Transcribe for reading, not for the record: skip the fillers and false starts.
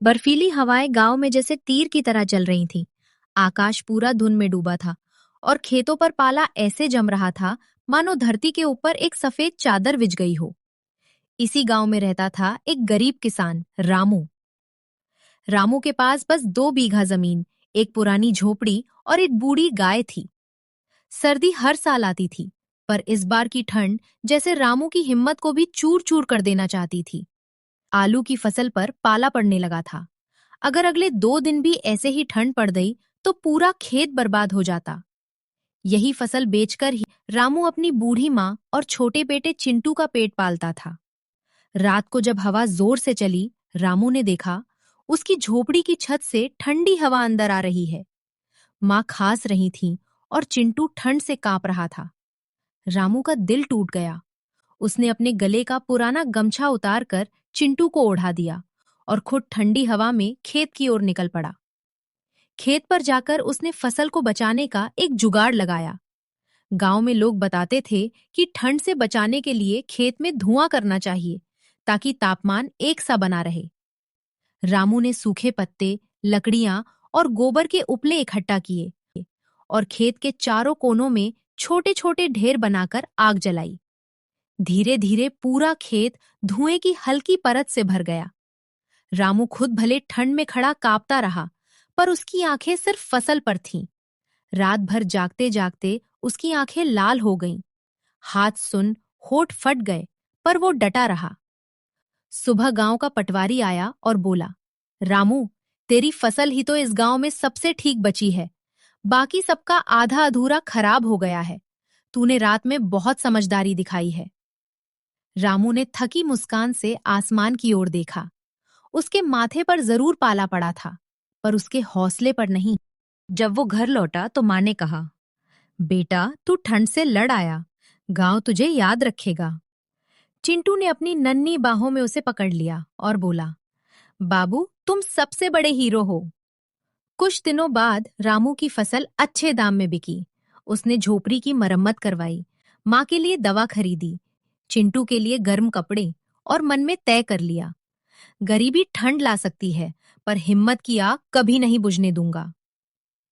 बर्फीली हवाएं गांव में जैसे तीर की तरह चल रही थीं। आकाश पूरा धुंध में डूबा था और खेतों पर पाला ऐसे जम रहा था मानो धरती के ऊपर एक सफेद चादर विछ गई हो। इसी गांव में रहता था एक गरीब किसान रामू। रामू के पास बस 2 बीघा जमीन, एक पुरानी झोपड़ी और एक बूढ़ी गाय थी। सर्दी हर साल आती थी, पर इस बार की ठंड जैसे रामू की हिम्मत को भी चूर चूर कर देना चाहती थी। आलू की फसल पर पाला पड़ने लगा था। अगर अगले 2 दिन भी ऐसे ही ठंड पड़ गई तो पूरा खेत बर्बाद हो जाता। यही फसल बेचकर ही रामू अपनी बूढ़ी माँ और छोटे बेटे चिंटू का पेट पालता था। रात को जब हवा जोर से चली, रामू ने देखा उसकी झोपड़ी की छत से ठंडी हवा अंदर आ रही है। माँ खांस रही थी और चिंटू ठंड से कांप रहा था। रामू का दिल टूट गया। उसने अपने गले का पुराना गमछा उतारकर चिंटू को ओढ़ा दिया और खुद ठंडी हवा में खेत की ओर निकल पड़ा। खेत पर जाकर उसने फसल को बचाने का एक जुगाड़ लगाया। गांव में लोग बताते थे कि ठंड से बचाने के लिए खेत में धुआं करना चाहिए ताकि तापमान एक सा बना रहे। रामू ने सूखे पत्ते, लकड़ियां और गोबर के उपले इकट्ठा किए और खेत के चारों कोनों में छोटे छोटे ढेर बनाकर आग जलाई। धीरे धीरे पूरा खेत धुएं की हल्की परत से भर गया। रामू खुद भले ठंड में खड़ा कांपता रहा, पर उसकी आंखें सिर्फ फसल पर थीं। रात भर जागते जागते उसकी आंखें लाल हो गईं। हाथ सुन, होठ फट गए, पर वो डटा रहा। सुबह गांव का पटवारी आया और बोला, रामू, तेरी फसल ही तो इस गांव में सबसे ठीक बची है। बाकी सबका आधा अधूरा खराब हो गया है। तूने रात में बहुत समझदारी दिखाई है। रामू ने थकी मुस्कान से आसमान की ओर देखा। उसके माथे पर जरूर पाला पड़ा था, पर उसके हौसले पर नहीं। जब वो घर लौटा तो माँ ने कहा, बेटा, तू ठंड से लड़ आया, गांव तुझे याद रखेगा। चिंटू ने अपनी नन्ही बाहों में उसे पकड़ लिया और बोला, बाबू, तुम सबसे बड़े हीरो हो। कुछ दिनों बाद रामू की फसल अच्छे दाम में बिकी। उसने झोपड़ी की मरम्मत करवाई, माँ के लिए दवा खरीदी, चिंटू के लिए गर्म कपड़े और मन में तय कर लिया, गरीबी ठंड ला सकती है, पर हिम्मत की आग कभी नहीं बुझने दूंगा।